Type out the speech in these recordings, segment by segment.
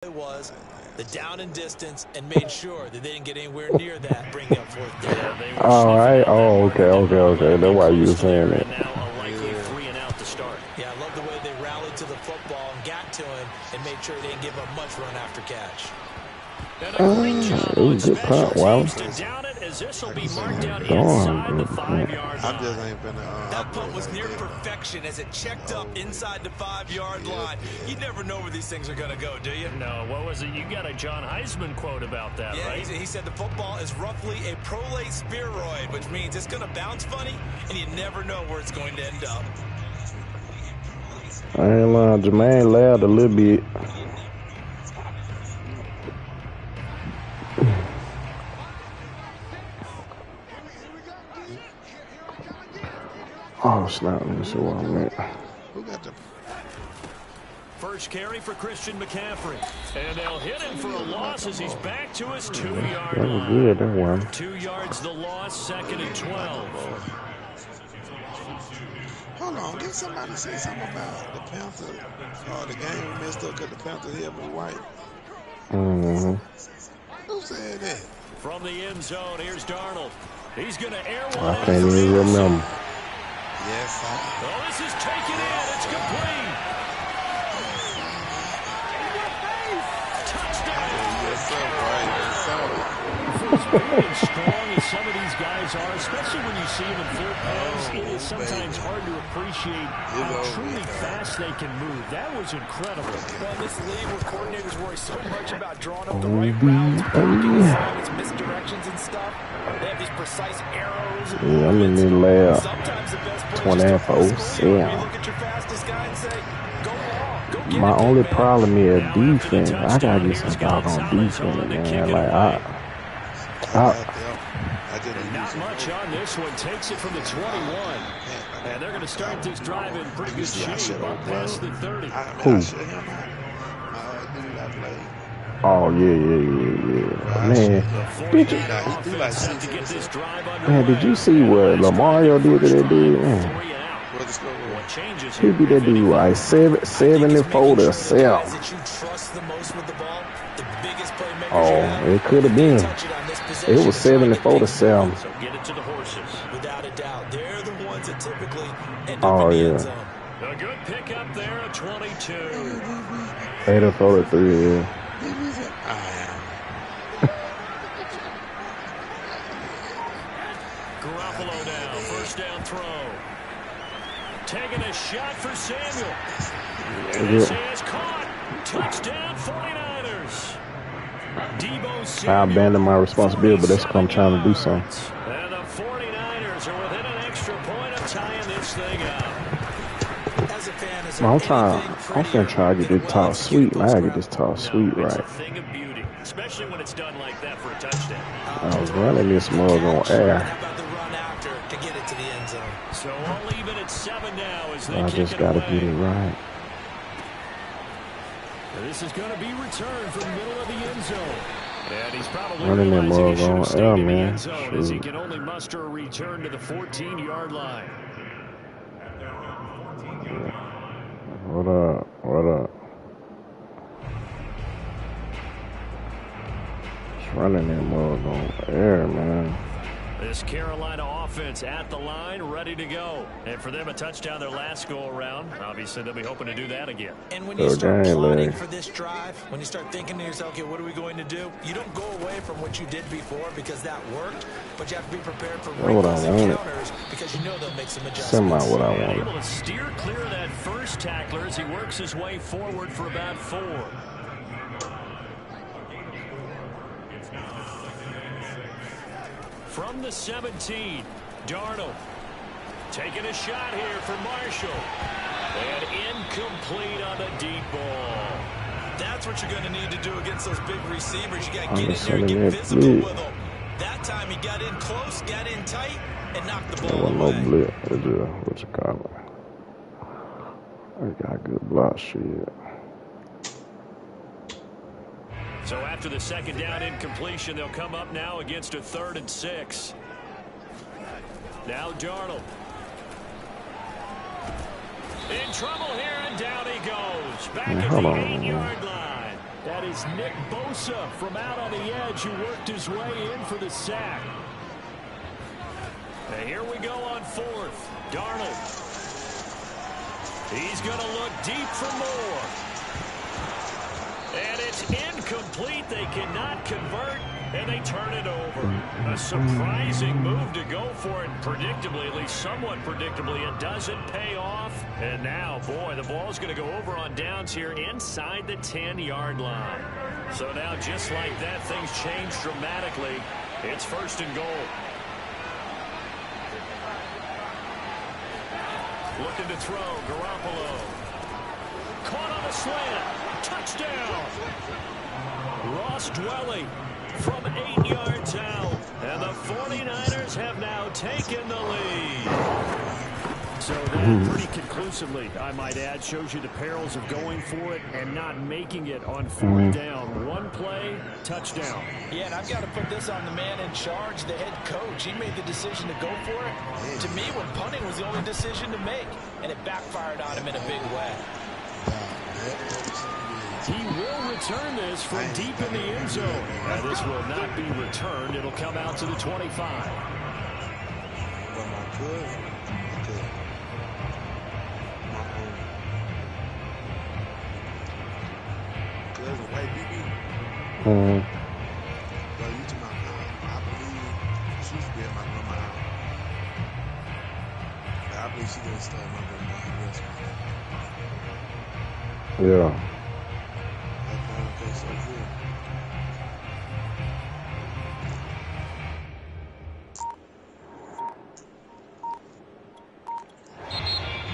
Was the down and distance and made sure that they didn't get anywhere near that, bringing up fourth down. All right. Oh, okay. That's why you were saying that. Now a likely 3 and out to start. Yeah, I love the way they rallied to the football and got to him and made sure they didn't give up much run after catch. It was a good punt, Wallace. This will be marked out inside the 5-yard line. That punt was near perfection as it checked up inside the 5-yard line. You never know where these things are going to go, do you? No, what was it? You got a John Heisman quote about that, right? He said the football is roughly a prolate spheroid, which means it's going to bounce funny, and you never know where it's going to end up. I ain't lying. Jermaine laughed a little bit. Oh, snap. Let me see what I'm at. Who got the first carry for Christian McCaffrey. And they'll hit him for a loss as he's back to his 2-yard line. That was good, that one. 2 yards the loss, 2nd and 12. Hold on, did somebody say something about the Panthers? The game we messed up because the Panthers here was white. Who said that? From the end zone, here's Darnold. He's going to air one. I can't even remember. Yes, sir. Oh, this is taken in. It's complete. Touchdown. Yes, sir. Right. Yes, sir. For as big and strong as some of these guys are, especially when you see them in full pads, it is sometimes hard to appreciate how truly fast they can move. That was incredible. Well, in this league where coordinators worry so much about drawing up the right routes, blocking assignments, misdirections and stuff, they have these precise arrows. Yeah, I'm in the lab. 24/7. My only problem is defense. I gotta get some doggone defense, man. Like not much on this one. Takes it from the 21. And they're going to start this drive in pretty good shape up past the 30. Who? Oh, yeah. Man, did you see what Lamario did to that dude? Man. He beat that dude like 74 to 7. Oh, it could have been. It was 74 to 7. Oh, yeah. A good pick up there at 22. 84 to 3, yeah. Garoppolo now, first down throw. Taking a shot for Samuel. And this is caught. Touchdown 49ers. Debo Samuel. I abandoned my responsibility, but that's what I'm trying to do something. And the 49ers are within an extra point of tying this thing up. I'm gonna try to get this top sweep. I gotta get this top sweep right. It's a thing of beauty, especially when it's done like that for a touchdown. I was running this mug on air. So all even at 7 now as they I just gotta get it right. This is going to be returned from the middle of the end zone. And he's probably running that realizing he mug should have on stayed air, in the man. end zone as he can only muster a return to the 14-yard line. What up? Just running that mug on air, man. This Carolina offense at the line, ready to go. And for them, a touchdown their last go-around. Obviously, they'll be hoping to do that again. And when you start plotting for this drive, when you start thinking to yourself, okay, what are we going to do? You don't go away from what you did before because that worked, but you have to be prepared for wrinkles and counters because you know they'll make some adjustments. Semi what I wanted. Able to steer clear of that first tackler as he works his way forward for about 4. From the 17, Darnold taking a shot here for Marshall. And incomplete on the deep ball. That's what you're going to need to do against those big receivers. You got to get in there and get physical with them. That time he got in close, got in tight, and knocked the ball away. No blitz. What you call it? I got good block shit. So after the second down incompletion, they'll come up now against a 3rd and 6. Now Darnold. In trouble here, and down he goes. Back at the 8-yard line. That is Nick Bosa from out on the edge who worked his way in for the sack. And here we go on fourth. Darnold. He's going to look deep for more. And it's incomplete. They cannot convert, and they turn it over. A surprising move to go for it. Predictably, at least somewhat predictably, it doesn't pay off. And now, boy, the ball's going to go over on downs here inside the 10-yard line. So now, just like that, things change dramatically. It's first and goal. Looking to throw, Garoppolo. Caught on a slant. Touchdown. Ross Dwelly from 8 yards out. And the 49ers have now taken the lead. So that pretty conclusively, I might add, shows you the perils of going for it and not making it on fourth down. One play, touchdown. Yeah, and I've got to put this on the man in charge, the head coach. He made the decision to go for it. To me, when punting was the only decision to make, and it backfired on him in a big way. He will return this from deep in the end zone. Now, this will not be returned. It'll come out to the 25. Yeah.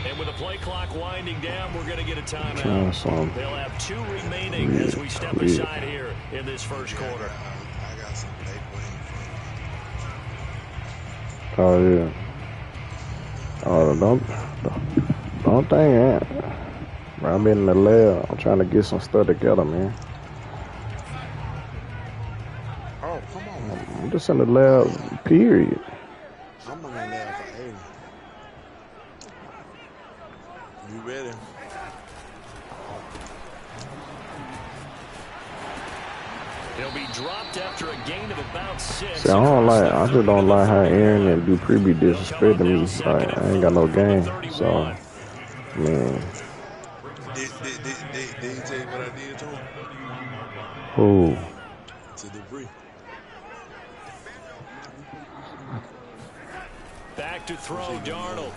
And with the play clock winding down, we're going to get a timeout. They'll have 2 remaining as we step aside here in this first quarter. Oh, yeah. Oh, don't think that. I'm in the lab. I'm trying to get some stuff together, man. Oh, come on. I'm just in the lab, period. I'm in the lab for 80. You ready? He'll be dropped after a gain of about 6. See, I just don't like how Aaron and Dupree be disrespecting me. Like, I ain't got no game. So, man. Did he tell you what I did to him? Who? To Dupree. Back to throw, Darnold.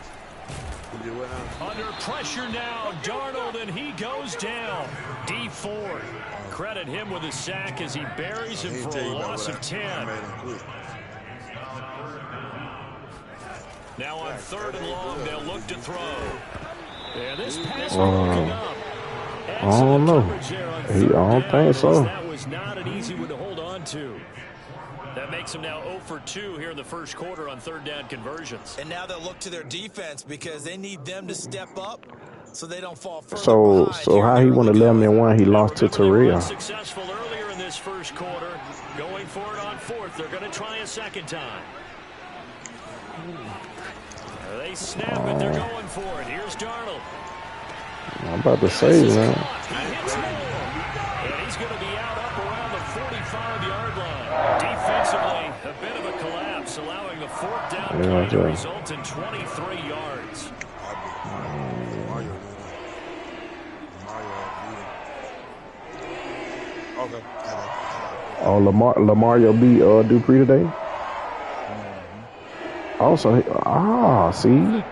Under pressure now, Darnold, and he goes down. D Ford. Credit him with a sack as he buries him for a loss of 10. Now on 3rd and long, they'll look to throw. And this pass broken up. I don't know. I don't think so. That was not an easy one to hold on to. That makes them now 0 for 2 here in the first quarter on 3rd down conversions. And now they'll look to their defense because they need them to step up so they don't fall further So how he won 11-1, he lost to Terrell. Successful earlier in this first quarter. Going for it on 4th. They're going to try a second time. They snap it. They're going for it. Here's Darnold. I'm about to say, man. He hits more. And he's going to be out up around the 45-yard line. Defensively, a bit of a collapse, allowing the 4th down play to result in 23 yards. Okay. Oh, Lamario beat Dupree today? Also, see?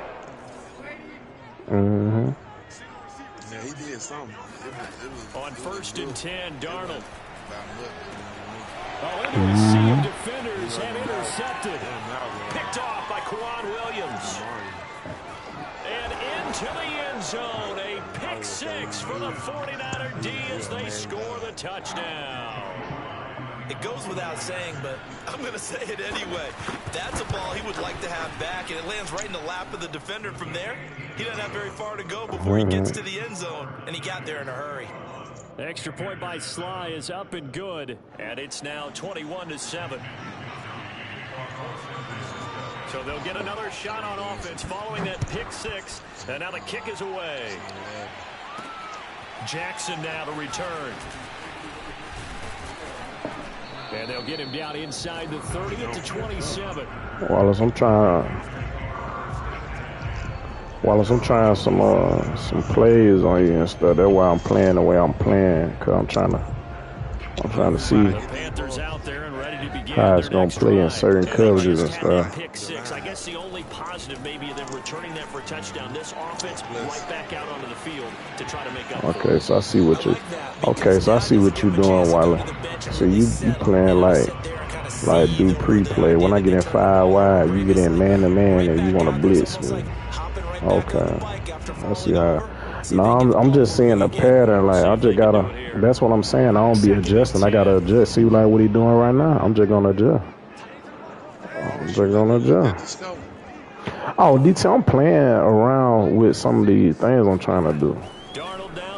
Yeah, he did something. On 1st and 10, Darnold. Into a sea of defenders and intercepted. Picked off by Quan Williams. And into the end zone. A pick 6 for the 49er D as they score the touchdown. It goes without saying, but I'm going to say it anyway. That's a ball he would like to have back, and it lands right in the lap of the defender from there. He doesn't have very far to go before he gets to the end zone, and he got there in a hurry. The extra point by Sly is up and good, and it's now 21-7. So they'll get another shot on offense following that pick 6, and now the kick is away. Jackson now to return. And they'll get him down inside the 30 to 27. Wallace, I'm trying some plays on you and stuff. That's why I'm playing the way I'm playing, cause I'm trying to see how it's gonna play in certain coverages and stuff. Pick six. I guess the only positive maybe them returning that for a touchdown. This offense right back out onto the field to try to make up. Okay, so I see what you. Okay, so I see what you're doing, Wallace. So you playing like do pre-play. When I get in 5 wide, you get in man to man, and you want to blitz me. Okay, I see how. No, I'm just seeing the pattern. Like I just gotta. That's what I'm saying. I don't be adjusting. I gotta adjust. See like what he doing right now. I'm just gonna adjust. Oh, DT, I'm playing around with some of these things I'm trying to do.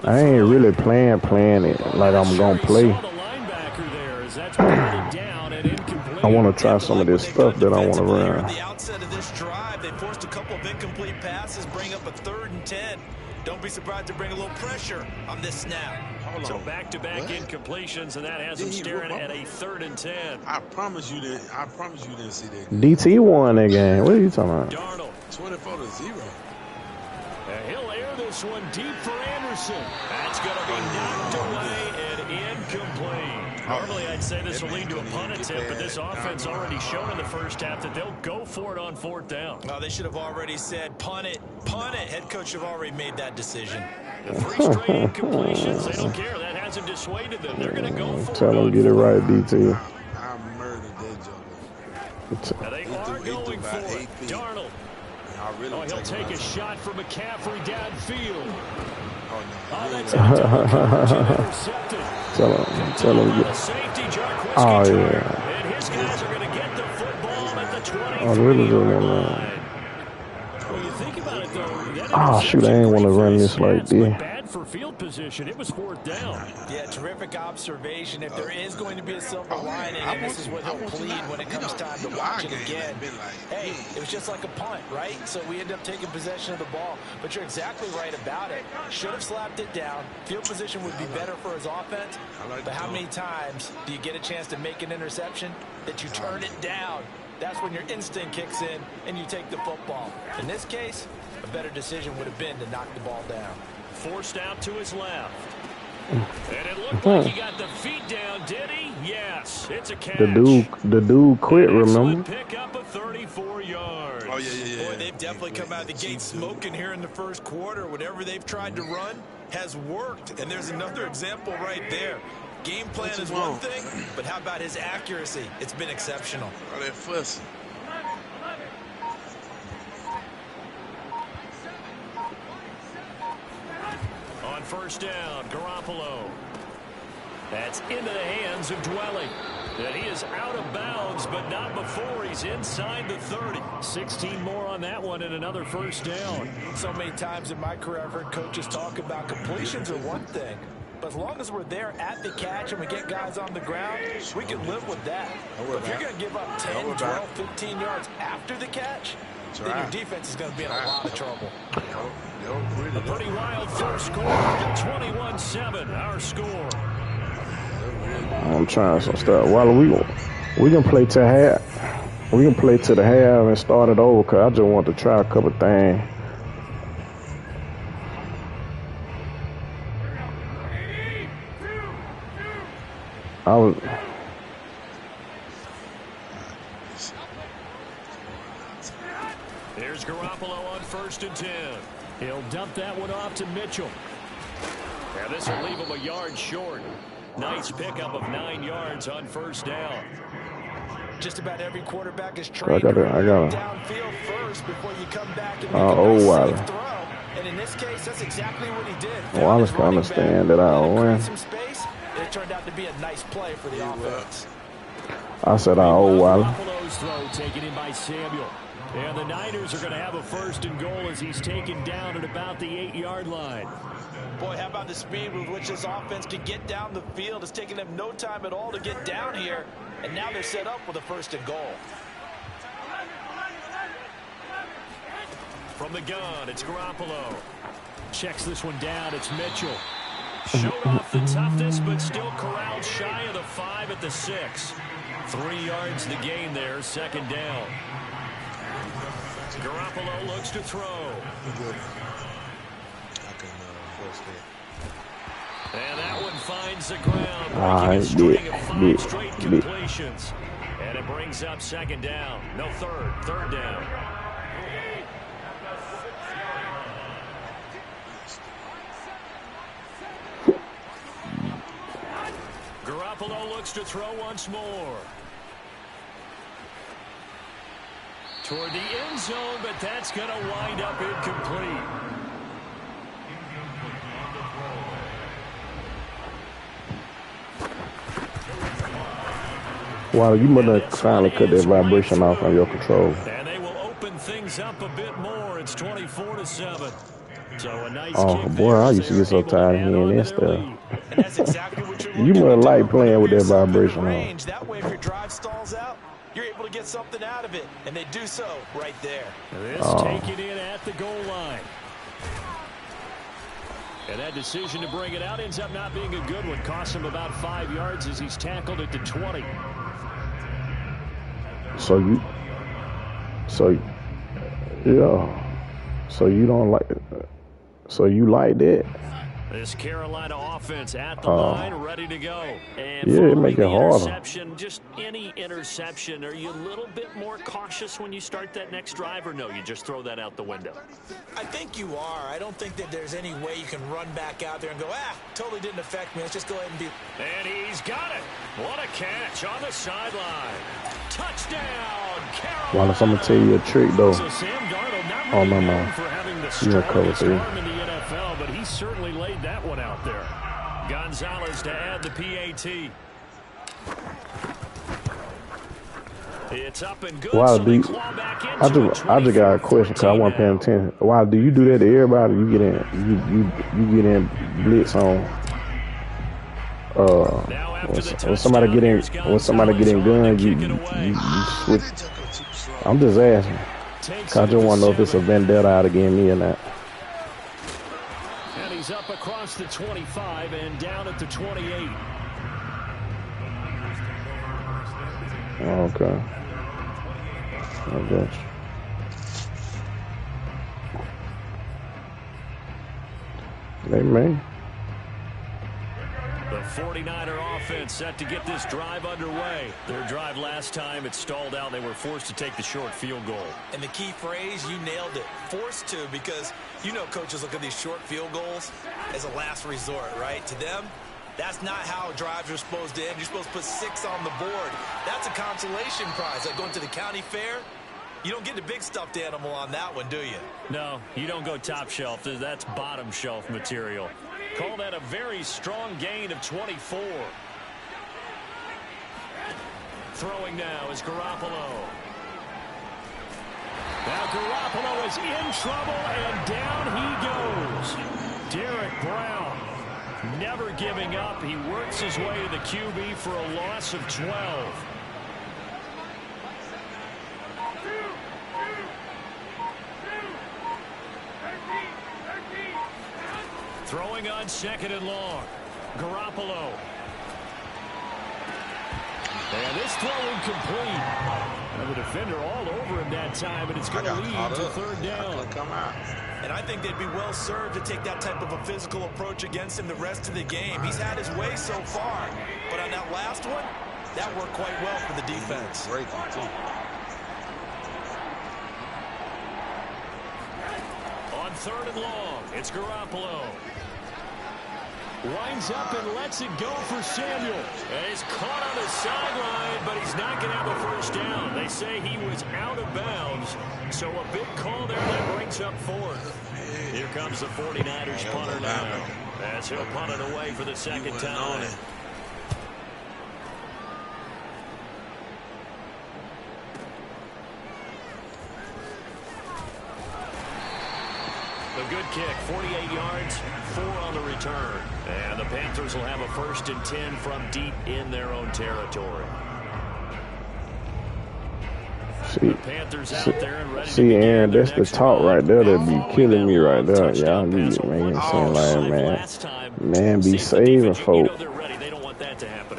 I ain't really playing it like I'm gonna play. I want to try some of this stuff that I want to run. The outset of this drive, they forced a couple of incomplete passes, bring up a 3rd and 10. Don't be surprised to bring a little pressure on this snap. So back-to-back incompletions, and that has him staring at a 3rd and 10. I promise you didn't see that. DT won that game. What are you talking about? Darnold. 24-0. And he'll air this one deep for Anderson. That's going to be knocked away and incomplete. Normally, I'd say this will lead to a punt attempt, but this offense already shown in the first half that they'll go for it on 4th down. Well, they should have already said, punt it. Head coach should have already made that decision. The 3 straight incompletions, they don't care. That hasn't dissuaded them. They're going to go for it. Tell them get it right, DT. I murdered that joker. Now they are going for it. Darnold. He'll take a shot for McCaffrey downfield. That's intercepted. Tell him get. Oh yeah. And his guys are going to get the football at the 23. Oh, really good one, man. When you think about it, though, oh shoot, I ain't want to run this like this. Bad for field position. It was 4th down. Yeah, terrific observation. If there is going to be a silver lining, and this is what he'll plead when it comes time to watch it again. Hey, it was just like a punt, right? So we end up taking possession of the ball. But you're exactly right about it. Should have slapped it down. Field position would be better for his offense. But how many times do you get a chance to make an interception that you turn it down? That's when your instinct kicks in and you take the football. In this case, a better decision would have been to knock the ball down. Forced out to his left. And it looked like he got the feet down, did he? Yes, it's a catch. The dude quit, remember? Pick up a 34 yards. Oh, yeah. Boy, they've definitely come out of the gate smoking here in the first quarter. Whatever they've tried to run has worked. And there's another example right there. Game plan is one thing, but how about his accuracy? It's been exceptional. Oh, that fussing. On 1st down, Garoppolo. That's into the hands of Dwelly. And he is out of bounds, but not before he's inside the 30. 16 more on that one and another 1st down. So many times in my career, I've heard coaches talk about completions are one thing. But as long as we're there at the catch and we get guys on the ground, we can live with that. But if you're going to give up 10, 12, 15 yards after the catch, then your defense is going to be in a lot of trouble. A pretty wild first quarter, 21-7, our score. I'm trying some stuff. Well, we can play to half. We can play to the half and start it over, because I just want to try a couple things. There's Garoppolo on 1st and 10. He'll dump that one off to Mitchell. And this will leave him a yard short. Nice pickup of 9 yards on 1st down. Just about every quarterback is trained downfield first before you come back and make a safe throw. And in this case, that's exactly what he did. Wallace can understand that I win. Some space, and it turned out to be a nice play for the offense. I said I owe Wallace. Garoppolo's throw taken in by Samuel. And the Niners are going to have a 1st and goal as he's taken down at about the 8-yard line. Boy, how about the speed with which this offense can get down the field? It's taken them no time at all to get down here. And now they're set up with a 1st and goal. From the gun, it's Garoppolo. Checks this one down, it's Mitchell. Showed off the toughness, but still corralled shy of the 5 at the 6. 3 yards the gain there, second down. Garoppolo looks to throw. And that one finds the ground, breaking a string of 5 straight completions. And it brings up second down. No, third down. Garoppolo looks to throw once more. Toward the end zone, but that's going to wind up incomplete. Wow, you must have finally cut that vibration off on your control. And they will open things up a bit more. It's 24-7. So a nice oh boy, I used to get so tired of hearing that stuff. And that's exactly what you're You must like playing with that vibration on. That way, if your drive stalls out, you're able to get something out of it, and they do so right there. This taken in at the goal line. And that decision to bring it out ends up not being a good one. Costs him about 5 yards as he's tackled at the 20. So you don't like it. So you like that? This Carolina offense at the line, ready to go. And yeah, it make it harder. Interception, just any interception, are you a little bit more cautious when you start that next drive, or no, you just throw that out the window? I think you are. I don't think that there's any way you can run back out there and go, totally didn't affect me. Let's just go ahead and be. And he's got it. What a catch on the sideline. Touchdown, Carolina. Wallace, I'm going to tell you a trick, though. So Sam Darnold, not really known for having the strongest arm in the NFL, but he certainly laid that one out there. Gonzalez to add the PAT. It's up and good. Wow, so I just got a question because I wasn't paying attention. Why do you do that to everybody? You get in blitz on. When somebody get in gun, you switch. I'm just asking. Cause I just want to know if it's a vendetta out against me or not. And he's up across the 25 and down at the 28. Okay. I got you. They may. The 49er offense set to get this drive underway. Their drive last time, it stalled out. They were forced to take the short field goal. And the key phrase, you nailed it. Forced to, because you know coaches look at these short field goals as a last resort, right? To them, that's not how drives are supposed to end. You're supposed to put 6 on the board. That's a consolation prize. Like going to the county fair, you don't get the big stuffed animal on that one, do you? No, you don't go top shelf. That's bottom shelf material. Call that a very strong gain of 24. Throwing now is Garoppolo. Now Garoppolo is in trouble, and down he goes. Derek Brown never giving up. He works his way to the QB for a loss of 12. Throwing on 2nd and long. Garoppolo. And this throw incomplete. And the defender all over him that time, and it's going to lead to 3rd down. And I think they'd be well served to take that type of a physical approach against him the rest of the game. He's had his way so far, but on that last one, that worked quite well for the defense. On 3rd and long, it's Garoppolo. Winds up and lets it go for Samuel. And he's caught on the sideline, but he's not going to have a first down. They say he was out of bounds. So a big call there that brings up 4th. Here comes the 49ers punter now, as he'll punt it away for the 2nd time. A good kick, 48 yards, 4 on the return. And the Panthers will have a 1st and 10 from deep in their own territory. See, Aaron, that's the talk right there that be killing me right there. Y'all be saying like, man, be saving folk.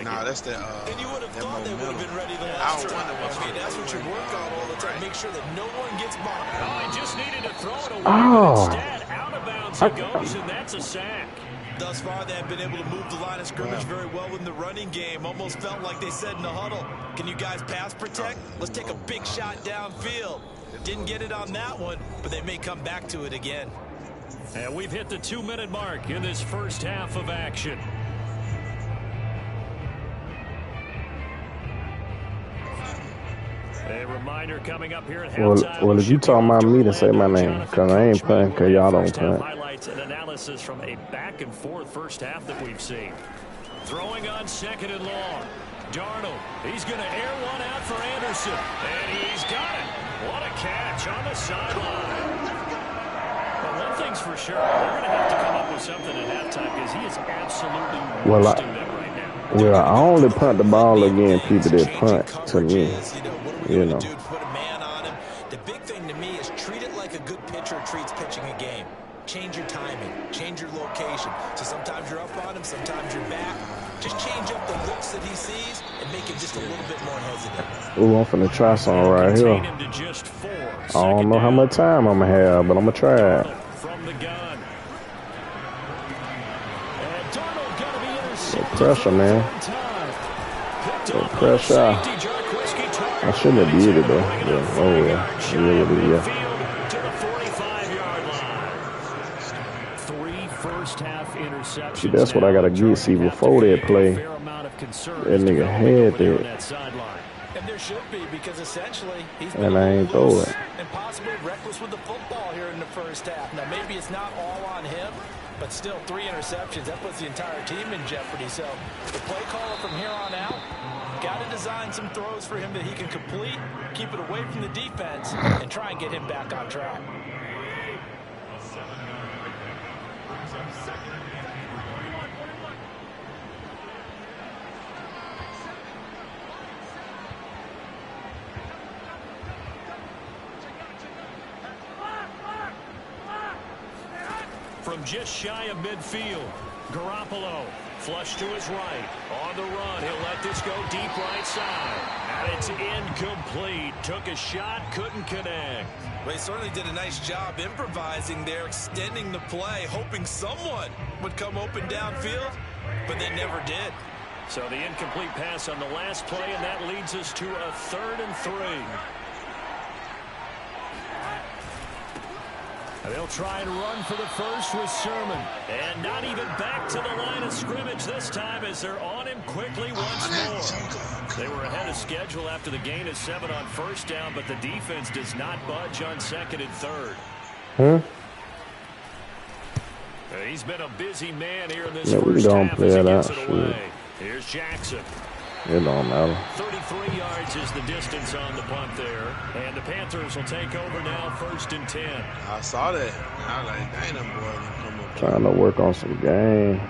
Nah, that's that momentum. I don't wonder what's that's what you work on all the time. Make sure that no one gets mocked. I just needed to throw it away, but instead, out of bounds he goes, and that's a sack. Thus far, they have been able to move the line of scrimmage very well in the running game. Almost felt like they said in the huddle, can you guys pass protect? Let's take a big shot downfield. Didn't get it on that one, but they may come back to it again. And we've hit the 2-minute mark in this first half of action. A reminder coming up here at halftime. Well, if you talking about me, to say my name, because I ain't playing, because y'all don't play. Highlights and analysis from a back-and-forth first half that we've seen. Throwing on 2nd and long. Darnold, he's going to air one out for Anderson. And he's got it. What a catch on the sideline. But one thing's for sure, they're going to have to come up with something at halftime because he is absolutely roasting them right now. Well, I only punt the ball against people that punt to me. You know. Dude, put a man on him. The big thing to me is treat it like a good pitcher treats pitching a game. Change your timing, change your location. So sometimes you're up on him, sometimes you're back. Just change up the looks that he sees and make him just a little bit more hesitant. Ooh, I'm finna try something right here. I don't know how much time I'm gonna have, but I'm gonna try it. From the gun. And Darnold gonna be intercepted. Pressure, man. Pressure. I shouldn't have did it though. Yeah. Oh yeah. Yeah. To the 45-yard line. 3 first-half interceptions. See, that's what I gotta get. See, before that play, that nigga had that. And there should be, because essentially he's and I ain't throw it. And possibly reckless with the football here in the first half. Now maybe it's not all on him, but still 3 interceptions. That puts the entire team in jeopardy. So the play caller from here on out got to design some throws for him that he can complete, keep it away from the defense, and try and get him back on track. From just shy of midfield, Garoppolo flush to his right. On the run, he'll let this go deep right side. And it's incomplete. Took a shot, couldn't connect. Well, he certainly did a nice job improvising there, extending the play, hoping someone would come open downfield, but they never did. So the incomplete pass on the last play, and that leads us to a 3rd and 3. They'll try and run for the first with Sermon. And not even back to the line of scrimmage this time as they're on him quickly once more. They were ahead of schedule after the gain of 7 on first down, but the defense does not budge on 2nd and 3rd. He's been a busy man here in this first half as he gets it away. Here's Jackson. It don't matter. 33 yards is the distance on the punt there. And the Panthers will take over now, 1st and 10. I saw that. I was like, dang, them boys didn't come up. Trying to work on some game.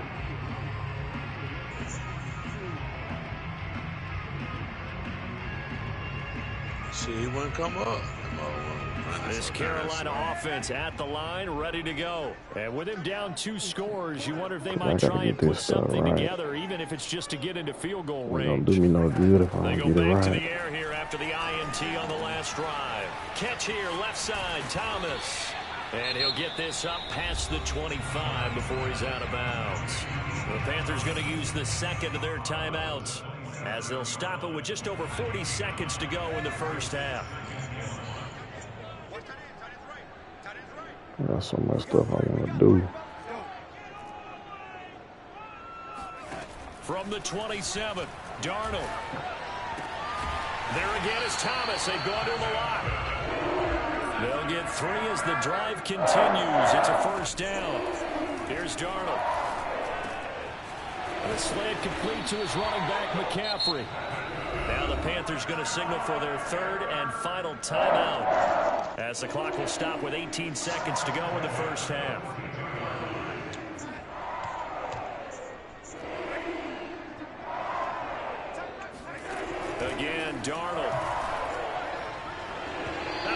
Shit, he wouldn't come up. This Carolina offense at the line, ready to go. And with him down 2 scores, you wonder if they might try and put something together, even if it's just to get into field goal range. Don't do me no good if I they don't go get it back to right. the air here after the INT on the last drive. Catch here, left side, Thomas. And he'll get this up past the 25 before he's out of bounds. The Panthers going to use the 2nd of their timeouts as they'll stop it with just over 40 seconds to go in the first half. Got so much stuff I want to do. From the 27, Darnold. There again is Thomas. They've gone to him a lot. They'll get 3 as the drive continues. It's a first down. Here's Darnold. The slant complete to his running back, McCaffrey. Now the Panthers going to signal for their 3rd and final timeout as the clock will stop with 18 seconds to go in the first half. Again, Darnold.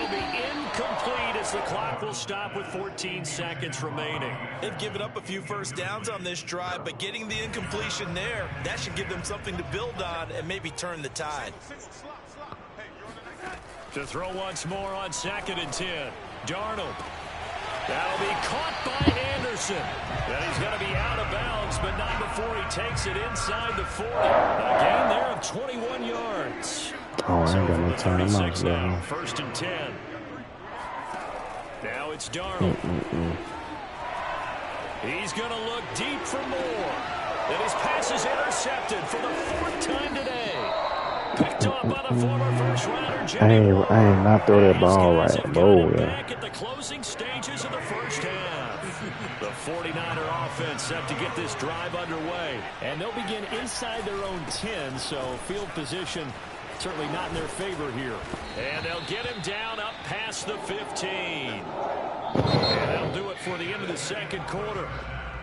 It'll be incomplete as the clock will stop with 14 seconds remaining. They've given up a few first downs on this drive, but getting the incompletion there, that should give them something to build on and maybe turn the tide. To throw once more on 2nd and 10. Darnold. That'll be caught by Anderson. And he's going to be out of bounds, but not before he takes it inside the 40. A gain there of 21 yards. Oh, I ain't got no time now. 1st and 10. Now it's Darnold. He's going to look deep for more. And his pass is intercepted for the 4th time today. Picked off by the former first-rounder Jimmy Ward. I ain't not throw that ball right. Oh, yeah. Back at the closing stages of the first half. The 49er offense set to get this drive underway. And they'll begin inside their own 10, so field position certainly not in their favor here. And they'll get him down up past the 15. And that'll do it for the end of the 2nd quarter.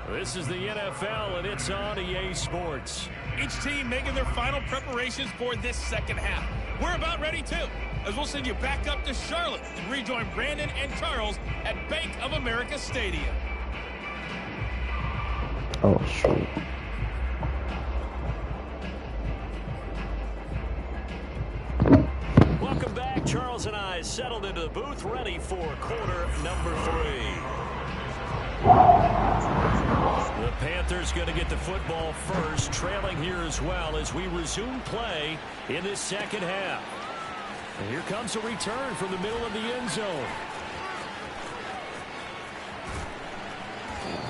This is the NFL, and it's on EA Sports. Each team making their final preparations for this 2nd half. We're about ready, too, as we'll send you back up to Charlotte and rejoin Brandon and Charles at Bank of America Stadium. Oh, shoot. Welcome back. Charles and I settled into the booth, ready for quarter number 3. The Panthers going to get the football first, trailing here as well as we resume play in this 2nd half. And here comes a return from the middle of the end zone.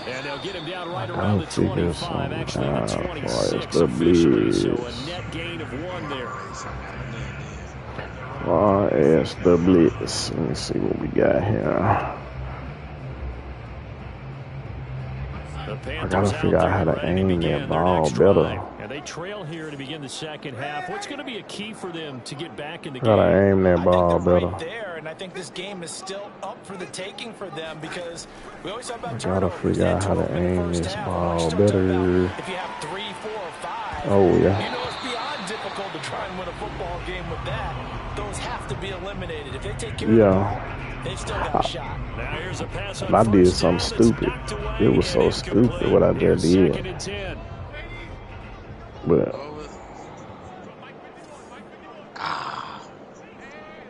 And they'll get him down right around the 25, actually the 26 officially, so a net gain of 1 there. It's the blitz. Let me see what we got here. I gotta figure out how to aim that ball better. And they trail here to begin the 2nd half. What's going to be a key for them to get back in the game? Gotta aim that ball better. Right there, and I think this game is still up for the taking for them because we always talk about I gotta figure out how to aim this ball better. If you have 3, 4, or 5, oh yeah. you know it's beyond difficult to try and win a football game with that. Those have to be eliminated. If they take care of them, they've still got a shot. Now here's a pass on I did something stupid. It was so stupid what I just did. But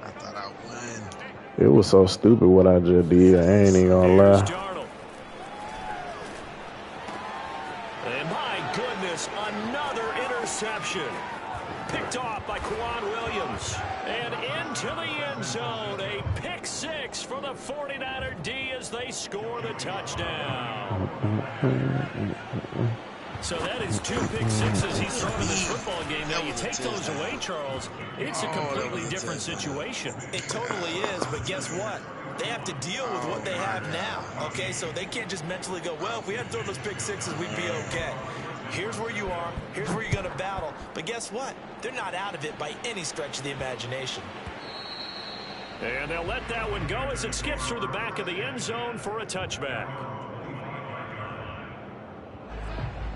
I thought I won. it was so stupid what I just did. I ain't even gonna lie. And my goodness, another interception. Picked off by Quan Williams. And into the end zone. A pick 6 for the 49er D as they score the touchdown. So that is 2 pick 6s he's thrown in this football game. Now you take those away, Charles, it's a completely different situation. It totally is, but guess what? They have to deal with what they have now, okay? So they can't just mentally go, well, if we had thrown those pick 6s, we'd be okay. Here's where you are. Here's where you're going to battle. But guess what? They're not out of it by any stretch of the imagination. And they'll let that one go as it skips through the back of the end zone for a touchback.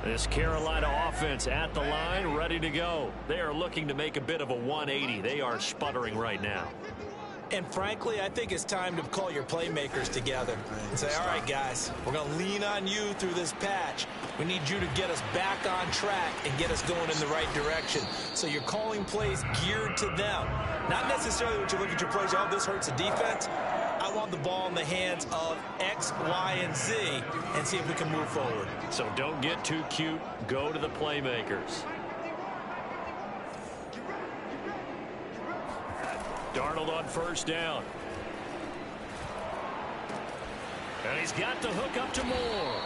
This Carolina offense at the line, ready to go. They are looking to make a bit of a 180. They are sputtering right now. And frankly, I think it's time to call your playmakers together and say, all right, guys, we're going to lean on you through this patch. We need you to get us back on track and get us going in the right direction. So you're calling plays geared to them. Not necessarily when you look at your plays, oh, this hurts the defense. I want the ball in the hands of X, Y, and Z and see if we can move forward. So don't get too cute. Go to the playmakers. Darnold on first down. And he's got the hook up to Moore.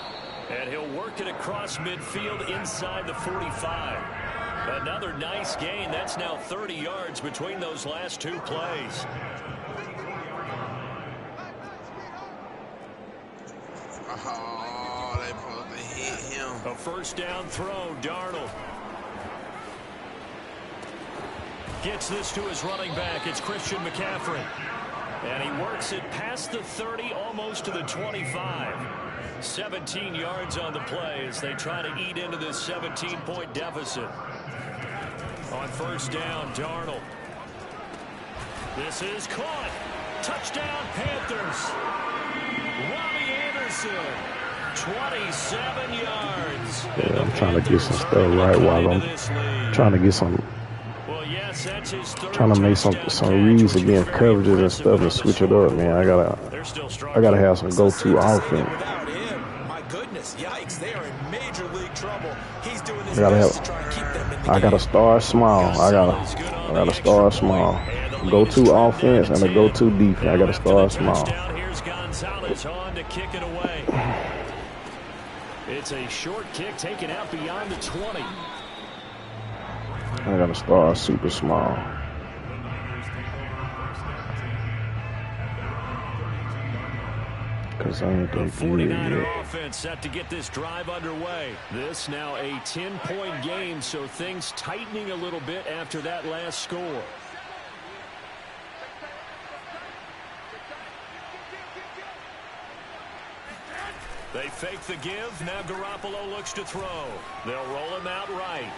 And he'll work it across midfield inside the 45. Another nice gain. That's now 30 yards between those last 2 plays. Oh, they probably hit him. A first down throw, Darnold. Gets this to his running back. It's Christian McCaffrey. And he works it past the 30, almost to the 25. 17 yards on the play as they try to eat into this 17-point deficit. On first down, Darnold. This is caught. Touchdown, Panthers. Robbie Anderson, 27 yards. Yeah, I'm trying to get some stuff right while I'm trying to get some. Well, yes, that's his third Trying to make some reads against coverages and stuff and switch it up, man. I gotta have some go-to offense. Without him, my goodness, yikes, they are in major league trouble. He's doing this to try and keep them in the I gotta start small. I gotta start small. Go-to offense and a go-to defense. I gotta start small. Here's Gonzalez on to kick it away. It's a short kick taken out beyond the 20. I gotta start super small. Cause I ain't that good yet. Offense set to get this drive underway. This now a 10-point game, so things tightening a little bit after that last score. They fake the give. Now Garoppolo looks to throw. They'll roll him out right.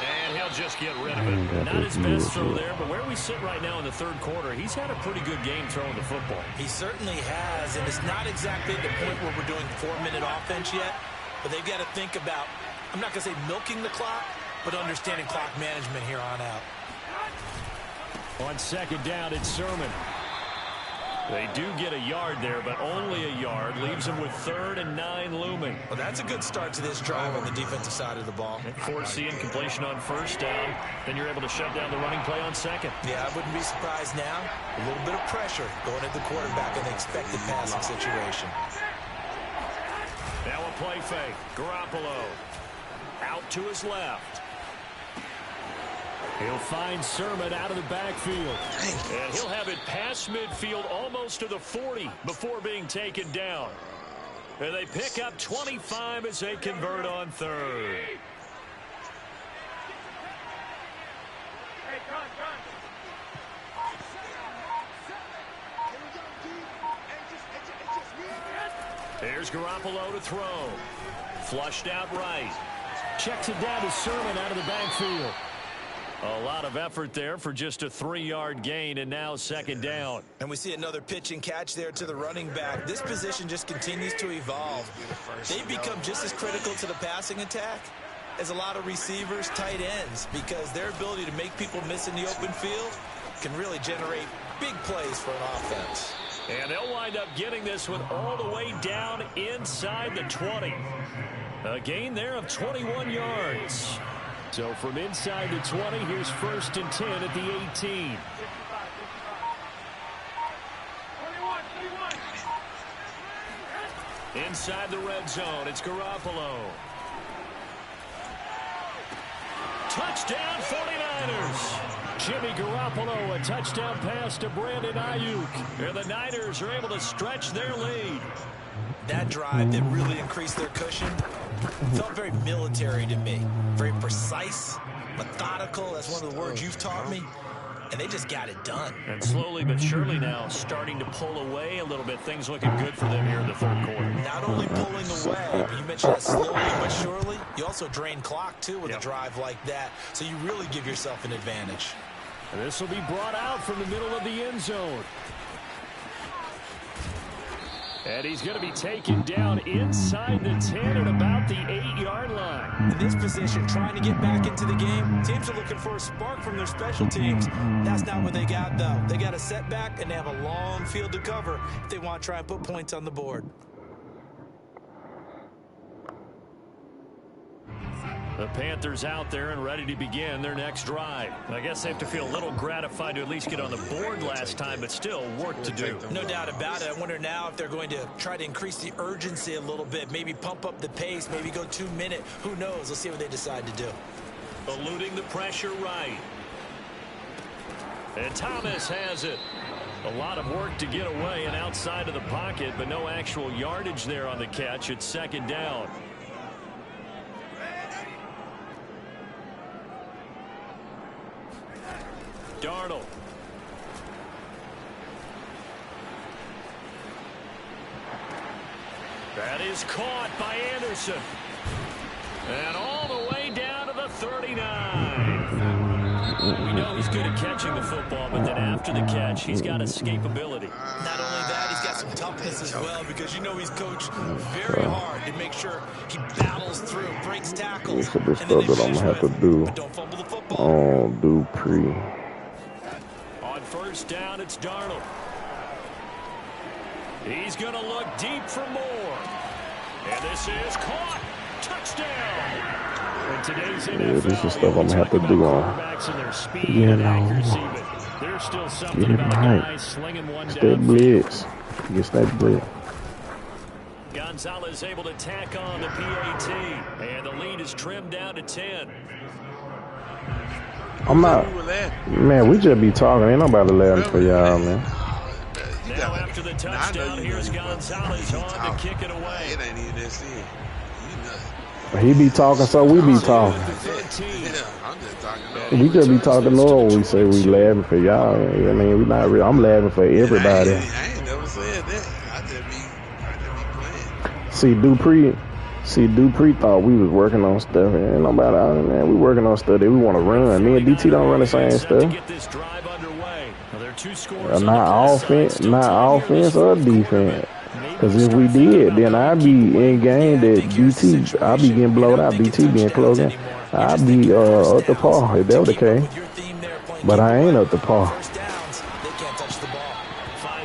And he'll just get rid of it. Not his best throw there, but where we sit right now in the third quarter, he's had a pretty good game throwing the football. He certainly has, and it's not exactly the point where we're doing 4-minute offense yet, but they've got to think about, I'm not going to say milking the clock, but understanding clock management here on out. On second down, it's Sermon. They do get a yard there, but only a yard. Leaves them with 3rd and 9 looming. Well, that's a good start to this drive on the defensive side of the ball. Force the incompletion on first down. Then you're able to shut down the running play on second. Yeah, I wouldn't be surprised now. A little bit of pressure going at the quarterback in the expected passing situation. Now a play fake. Garoppolo out to his left. He'll find Sermon out of the backfield. And he'll have it past midfield almost to the 40 before being taken down. And they pick up 25 as they convert on 3rd. Here's Garoppolo to throw. Flushed out right. Checks it down to Sermon out of the backfield. A lot of effort there for just a 3-yard gain, and now second down. And we see another pitch and catch there to the running back. This position just continues to evolve. They've become just as critical to the passing attack as a lot of receivers, tight ends, because their ability to make people miss in the open field can really generate big plays for an offense. And they'll wind up getting this one all the way down inside the 20. A gain there of 21 yards. So from inside the 20, here's 1st and 10 at the 18. Inside the red zone, it's Garoppolo. Touchdown 49ers. Jimmy Garoppolo, a touchdown pass to Brandon Ayuk. And the Niners are able to stretch their lead. That drive that really increased their cushion felt very military to me. Very precise, methodical. That's one of the words you've taught me. And they just got it done. And slowly but surely now starting to pull away a little bit. Things looking good for them here in the third quarter. Not only pulling away, but you mentioned that slowly but surely. You also drain clock, too, with a drive like that. So you really give yourself an advantage. And this will be brought out from the middle of the end zone. And he's going to be taken down inside the 10 at about the 8-yard line. In this position, trying to get back into the game, teams are looking for a spark from their special teams. That's not what they got, though. They got a setback, and they have a long field to cover if they want to try and put points on the board. The Panthers out there and ready to begin their next drive. I guess they have to feel a little gratified to at least get on the board last time, but still work to do. No doubt about it. I wonder now if they're going to try to increase the urgency a little bit, maybe pump up the pace, maybe go 2-minute. Who knows? Let's see what they decide to do. Eluding the pressure right. And Thomas has it. A lot of work to get away and outside of the pocket, but no actual yardage there on the catch. It's second down. Darnold. That is caught by Anderson. And all the way down to the 39. We know he's good at catching the football, but then after the catch, he's got escapability. Not only that, he's got some toughness as well, because you know he's coached very hard to make sure he battles through, breaks tackles. Look at this stuff that I'm going to have to do on Dupree. On first down, it's Darnold. He's going to look deep for more. And this is caught. Touchdown. In today's NFL, this is stuff I'm going to have to do on. There's still something about guys slinging one down. That blitz. Gets that blitz. Gonzalez able to tack on the PAT. And the lead is trimmed down to 10. I'm not. Man, we just be talking. Ain't nobody laughing for y'all, man. Now after the touchdown, here's Gonzalez on to kick it away. It ain't even that serious. He be talking, so we be talking. We just be talking normal. We say we laughing for y'all. I mean, we not real. I'm laughing for everybody. I ain't never said that. I just be playing. See, Dupree thought we was working on stuff. Ain't nobody out there, man. We working on stuff that we want to run. Me and DT don't run the same stuff. Not offense or defense. Because if we did, then I'd be in game that DT, I'd be getting blown out. DT being close in. I'd be up to par if that was the case. But I ain't up to par. 5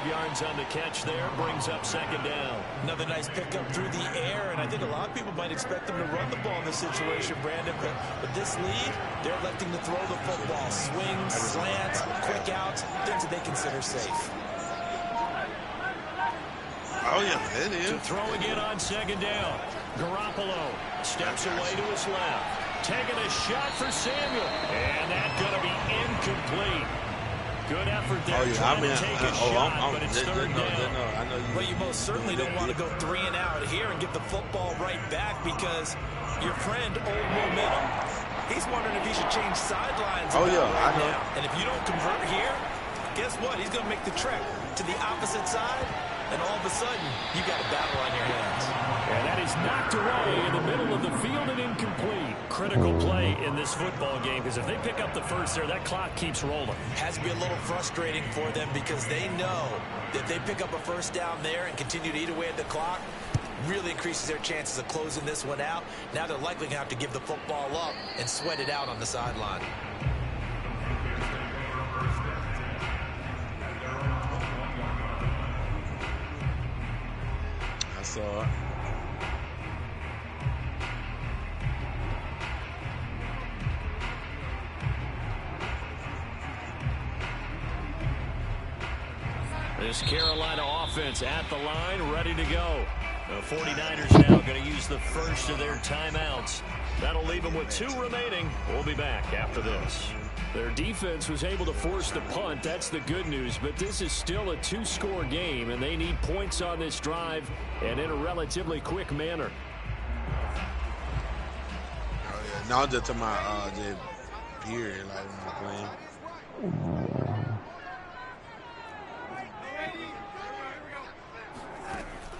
yards on the catch there brings up second down. Another nice pickup through the air, and I think a lot of people might expect them to run the ball in this situation, Brandon. But with this lead, they're electing to throw the football. Swings, slants, quick outs, things that they consider safe. Oh, yeah, it is. To throw again on second down. Garoppolo steps away to his left. Taking a shot for Samuel. And that's going to be incomplete. Good effort there trying to take a shot, but it's third down. Well, you most certainly don't want to go 3 and out here and get the football right back, because your friend, Old Momentum, he's wondering if he should change sidelines. Oh, yeah, I know. Now. And if you don't convert here, guess what? He's going to make the trek to the opposite side. And all of a sudden, you got a battle on your hands. And that is knocked away in the middle of the field and incomplete. Critical play in this football game, because if they pick up the first there, that clock keeps rolling. Has to be a little frustrating for them, because they know that if they pick up a first down there and continue to eat away at the clock, really increases their chances of closing this one out. Now they're likely going to have to give the football up and sweat it out on the sideline. This Carolina offense at the line, ready to go. The 49ers now going to use the first of their timeouts. That'll leave them with 2 remaining. We'll be back after this. Their defense was able to force the punt. That's the good news. But this is still a 2-score game, and they need points on this drive and in a relatively quick manner. Oh, yeah. Now just to my period, like when I'm playing.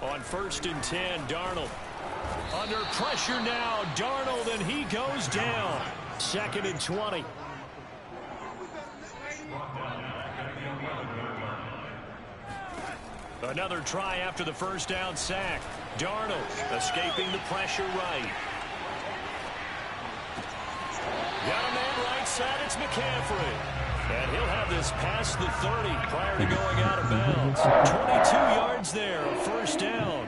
On first and 10, Darnold. Under pressure now, Darnold, and he goes down. 2nd and 20. Another try after the first down sack. Darnold escaping the pressure right. Got a man right side, it's McCaffrey. And he'll have this past the 30 prior to going out of bounds. 22 yards there, a first down.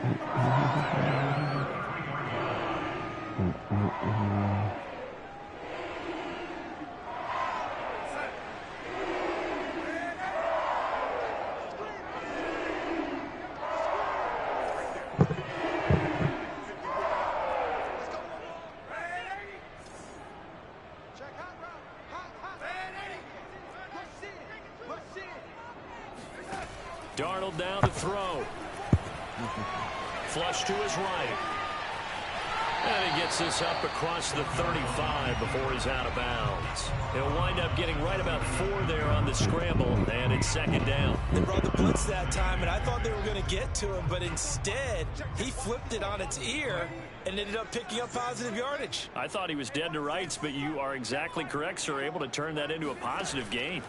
Darnold down to throw. Flush to his right. And he gets this up across the 35 before he's out of bounds. He'll wind up getting right about 4 there on the scramble, and it's 2nd down. They brought the blitz that time, and I thought they were going to get to him, but instead, he flipped it on its ear and ended up picking up positive yardage. I thought he was dead to rights, but you are exactly correct, sir. Able to turn that into a positive gain.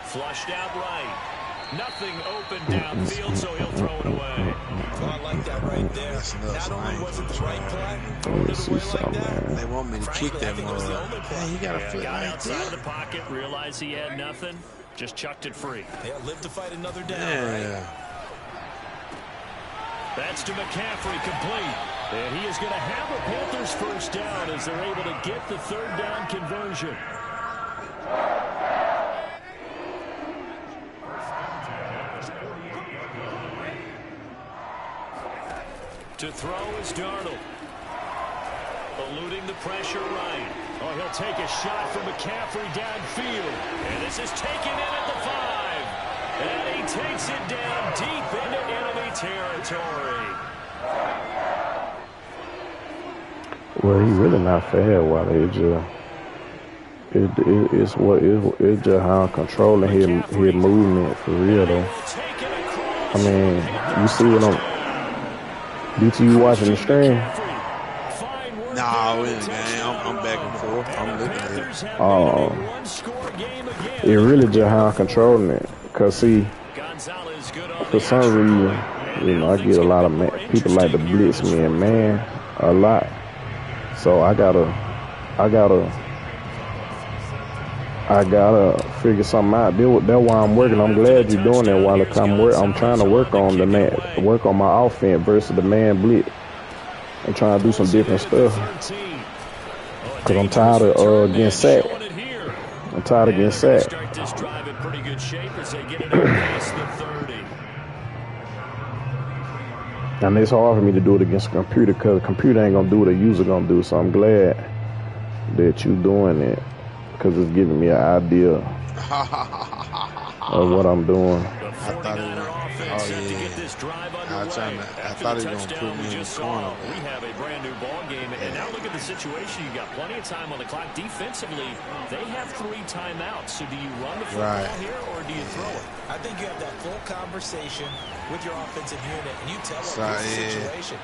Flushed out right. Nothing open downfield, so he'll throw it away. Oh, I like that right there. Not only was it the right play, throwing it away like that. They want me to kick that one. Hey, he got a foot got right outside there. of the pocket, realized he had nothing, just chucked it free. Yeah, live to fight another down, Yeah. right? That's to McCaffrey, complete. And he is going to have a Panthers first down as they're able to get the third down conversion. To throw is Darnold. Eluding the pressure right. Oh, he'll take a shot from McCaffrey downfield. And this is taken in at the 5. And he takes it down deep into enemy territory. Well, he really not fair, Wally. It's just how I'm controlling his movement for real though. I mean, you see what DT watching the stream? Nah, man, I'm back and forth. I'm looking at it. Oh, it really just how I'm controlling it. Cause see, for some reason, you know, I get a lot of people like to blitz me and man a lot. So I gotta figure something out. That's why I'm working. I'm glad you're doing that, Wally. I'm trying to work on my offense versus the man blitz. I'm trying to do some different stuff. Cause I'm tired of getting sacked. I'm tired of getting sacked. And it's hard for me to do it against a computer because the computer ain't gonna do what a user gonna do. So I'm glad that you doing it because it's giving me an idea of what I'm doing. I thought it was, I thought he was going to put me in the corner. We have a brand new ball game, and now look at the situation. You got plenty of time on the clock. Defensively, they have 3 timeouts. So do you run the football here, or do you throw it? I think you have that full conversation with your offensive unit, and you tell them the situation.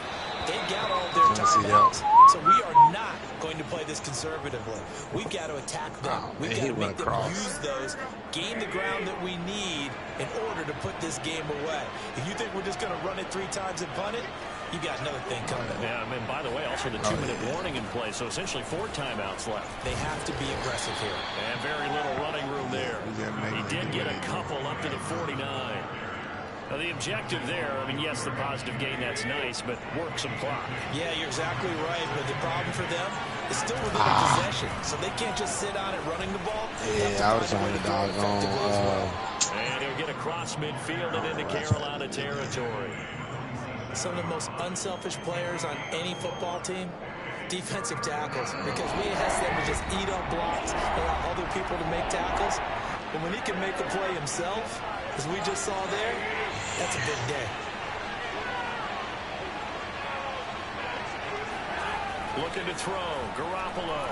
They got all their timeouts, so we are not going to play this conservatively. We've got to attack them. We've got to make them use those, gain the ground that we need in order to put this game away. If you think we're just going to run it 3 times and punt it, you got another thing coming. Yeah, I mean, by the way, also the 2-minute warning in play, so essentially 4 timeouts left. They have to be aggressive here. And very little running room there. He did get a couple up to the 49. Now, the objective there, I mean, yes, the positive gain, that's nice, but work some clock. Yeah, you're exactly right, but the problem for them is still within possession, so they can't just sit on it running the ball. Yeah, I was on the doggone. And he'll get across midfield and into Carolina territory. Some of the most unselfish players on any football team, defensive tackles, because we ask them to just eat up blocks and allow other people to make tackles. But when he can make a play himself, as we just saw there, that's a big day. Looking to throw, Garoppolo,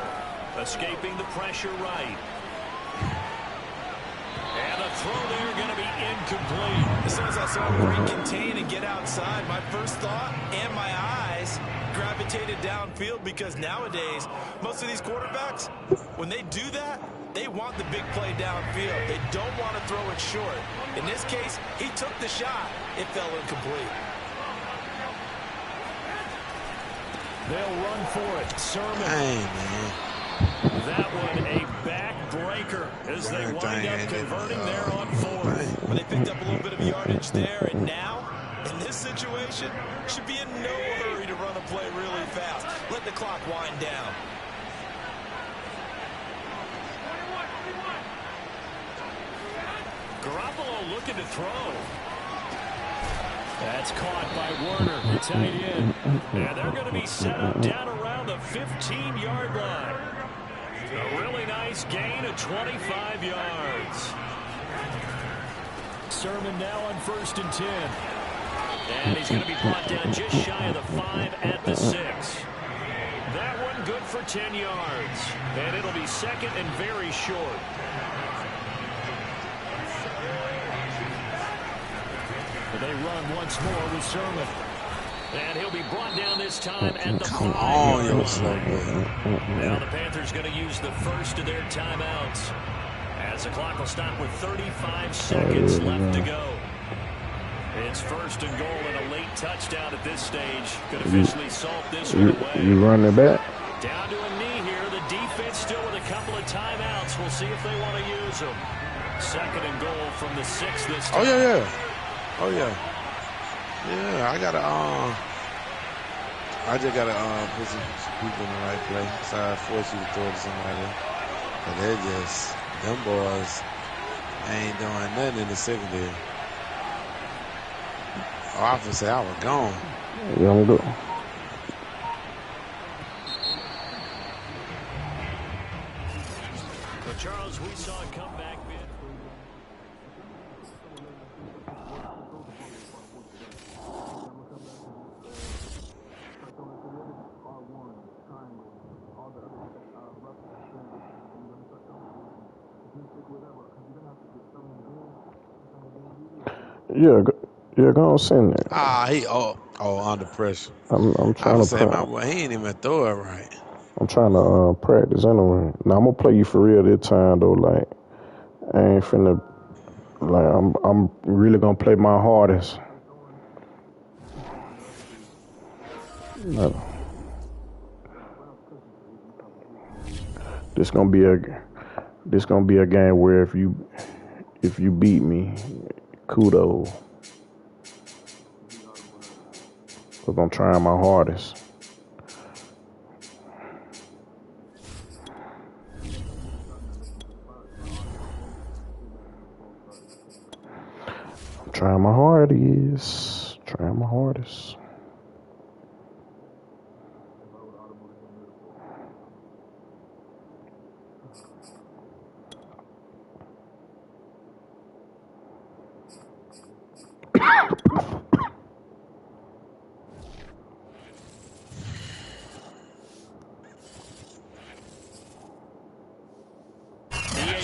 escaping the pressure right. And the throw there going to be incomplete. As soon as I saw him recontain and get outside, my first thought and my eyes gravitated downfield, because nowadays, most of these quarterbacks, when they do that, they want the big play downfield. They don't want to throw it short. In this case, he took the shot. It fell incomplete. They'll run for it. Sermon. Hey, man. That one a backbreaker as they wind up converting there on 4th. Well, they picked up a little bit of yardage there, and now, in this situation, should be in no hurry to run a play really fast. Let the clock wind down. Garoppolo looking to throw. That's caught by Werner, the tight end. And they're going to be set up down around the 15-yard line. A really nice gain of 25 yards. Sermon now on 1st and 10. And he's going to be brought down just shy of the 5 at the 6. That one good for 10 yards. And it'll be 2nd and very short. The They run once more with Sermon. And he'll be brought down this time at the 5-yard line. Now the Panthers going to use the first of their timeouts, as the clock will stop with 35 seconds left to go. It's first and goal and a late touchdown at this stage. Could officially salt this one away. You run it back? Down to a knee here. The defense still with a couple of timeouts. We'll see if they want to use them. Second and goal from the 6 this time. Oh, yeah. Oh, yeah. Yeah, I just gotta put some people in the right place. So I force you to throw to somebody. But them boys ain't doing nothing in the secondary. Oh, I was say I was gone. Yeah, I'm good. But Charles, we saw a comeback bid. Yeah, go on, send that. Under pressure. I'm trying to practice. My boy, he ain't even throw it right. I'm trying to practice anyway. Now I'm gonna play you for real this time though. Like I ain't finna. Like I'm really gonna play my hardest. This gonna be a game where if you beat me, kudos. Cause I'm trying my hardest. I'm trying my hardest.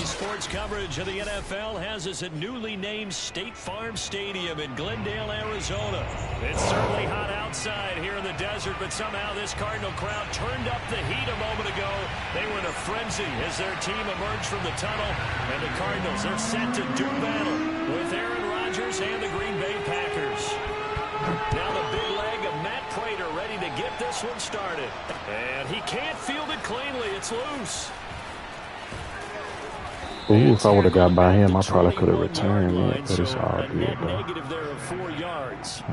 Sports coverage of the NFL has us at newly named State Farm Stadium in Glendale, Arizona. It's certainly hot outside here in the desert, but somehow this Cardinal crowd turned up the heat a moment ago. They were in a frenzy as their team emerged from the tunnel, and the Cardinals are set to do battle with Aaron Rodgers and the Green Bay Packers. Now the big leg of Matt Prater ready to get this one started. And he can't field it cleanly. It's loose. Ooh, if I would have got by him, I probably could have returned it, but it's all good, though. Negative there of 4 yards.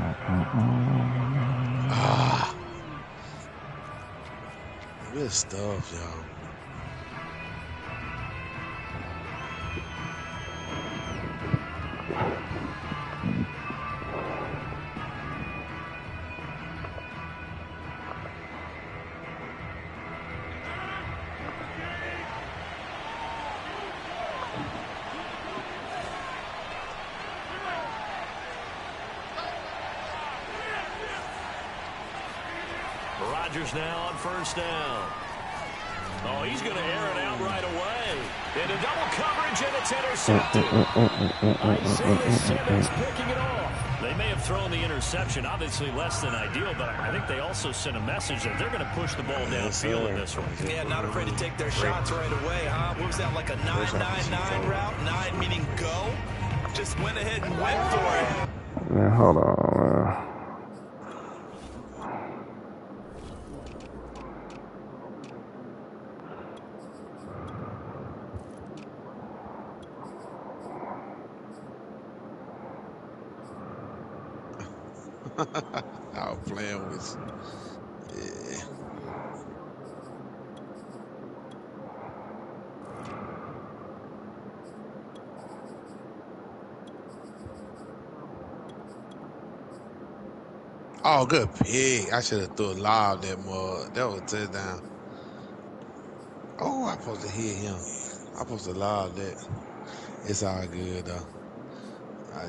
Good stuff, y'all. Rodgers now on first down. Oh, he's going to air it out right away. Into double coverage, and it's intercepted. Isaiah Simmons picking it off. They may have thrown the interception, obviously less than ideal, but I think they also sent a message that they're going to push the ball downfield in this one. Yeah, not afraid to take their shots right away, huh? What was that, like a 9-9-9 route? 9 meaning go? Just went ahead and went for it. Man, hold on, man. I was playing with you. Yeah. Oh, good pig. I should have threw a lob that mud. That was a touchdown. Oh, I'm supposed to hit him. I'm supposed to lob that. It's all good, though.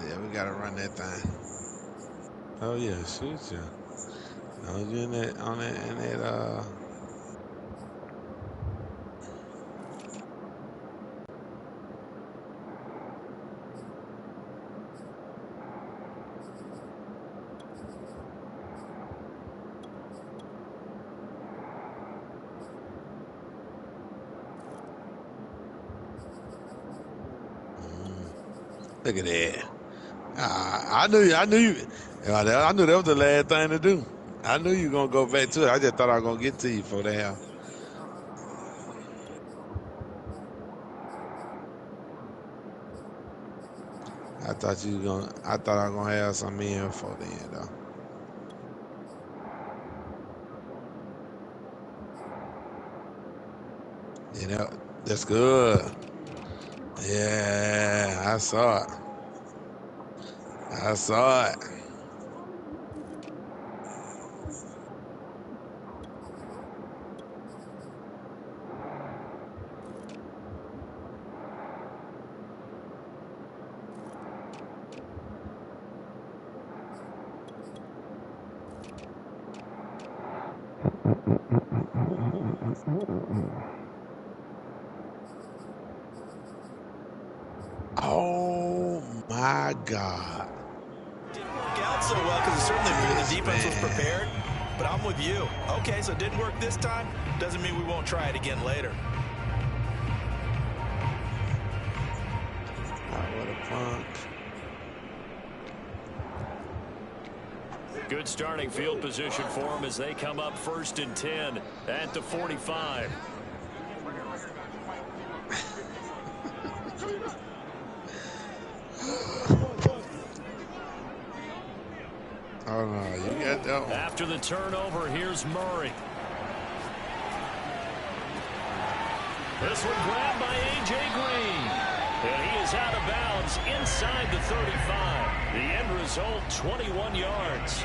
Yeah, we got to run that thing. Oh, yeah, shoot you. I was in that, Look at that. I knew that was the last thing to do. I knew you were going to go back to it. I just thought I was going to get to you for the half. I thought I was going to have some in for the end, though. Yeah, that's good. Yeah, I saw it. I saw it. Oh my God. Didn't work out so well because it certainly appeared the defense was prepared, but I'm with you. Okay, so it didn't work this time. Doesn't mean we won't try it again later. What a punk. Good starting field position for them as they come up 1st and 10 at the 45. Oh, no, you got that one. After the turnover, here's Murray. This one grabbed by A.J. Green. And he is out of bounds inside the 35. The end result, 21 yards.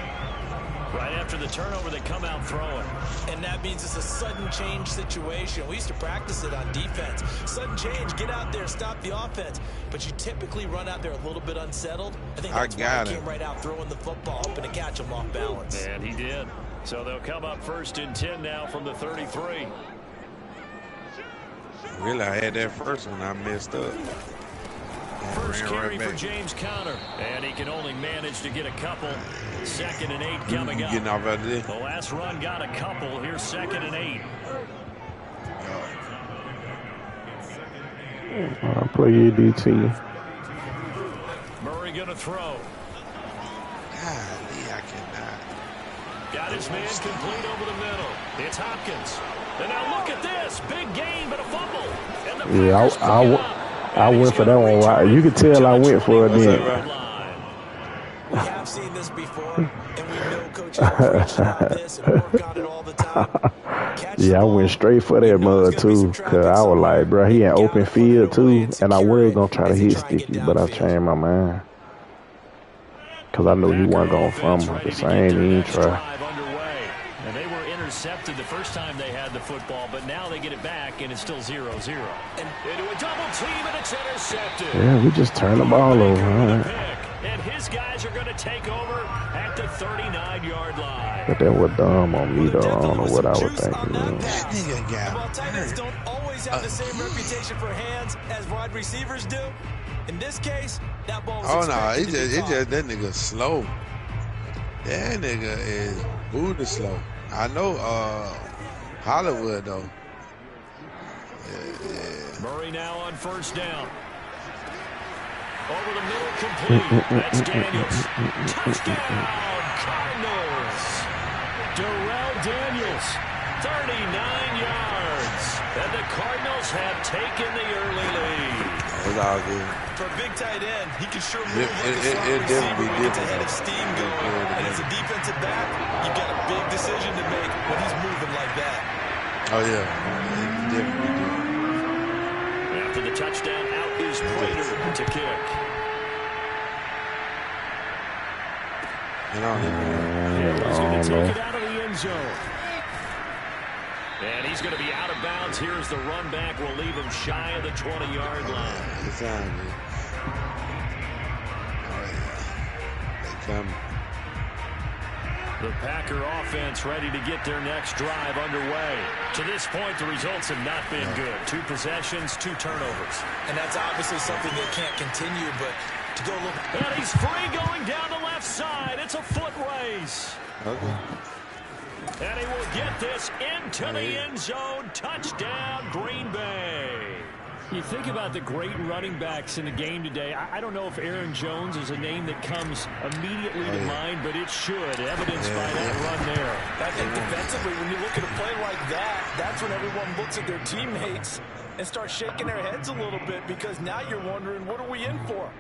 Right after the turnover, they come out throwing. And that means it's a sudden change situation. We used to practice it on defense. Sudden change, get out there, stop the offense. But you typically run out there a little bit unsettled. I think that's why he came right out throwing the football, hoping to catch him off balance. And he did. So they'll come up 1st and 10 now from the 33. Really, I had that first one. I messed up. First carry for James Conner. And he can only manage to get a couple. 2nd and 8 coming up. Getting off out there. The last run got a couple. Here's 2nd and 8. I'll play your DT. Murray going to throw. Golly, I cannot. Got his man complete over the middle. It's Hopkins. And now look at this. Big gain, but a fumble. And the I went for that one. Right. You could tell I went for it then. We have seen this before, and we know coaches preach about this and work on it all the time. Yeah, I went straight for that mud too, cause I was like, bro, he in open field too, and I was gonna try to hit Sticky, but I changed my mind, cause I knew he wasn't gonna fumble. The same, he ain't try. And they were intercepted the first time they had the football, but now they get it back, and it's still 0-0. And into a double team, and it's intercepted. Yeah, we just turned the ball over. All right. And his guys are going to take over at the 39-yard line. But that was dumb on me, though. I don't know what I was thinking. That nigga got While tight ends don't always have the same reputation for hands as wide receivers do, in this case, that ball was it just that nigga slow. That nigga is booty slow. I know Hollywood, though. Yeah. Murray now on 1st down. Over the middle, complete. That's Daniels. Touchdown, Cardinals. Darrell Daniels, 39 yards. And the Cardinals have taken the early lead. That's all good. For a big tight end, he can sure move like a It slot definitely receiver when he gets a head of steam going. And as a defensive back, you've got a big decision to make when he's moving like that. Oh, yeah. He definitely do. After the touchdown, out is Prater to kick. And I don't He's going to take it out of the end zone. And he's going to be out of bounds. Here's the run back. Will leave him shy of the 20-yard line. It's on, man. Oh, yeah. They come. The Packer offense ready to get their next drive underway. To this point, the results have not been good. 2 possessions, 2 turnovers. And that's obviously something that can't continue, but to go look. And he's free going down the left side. It's a foot race. Okay. And he will get this into the end zone. Touchdown, Green Bay. You think about the great running backs in the game today. I don't know if Aaron Jones is a name that comes immediately to mind, but it should, evidenced by that run there. I think defensively, when you look at a play like that, that's when everyone looks at their teammates and starts shaking their heads a little bit, because now you're wondering, what are we in for?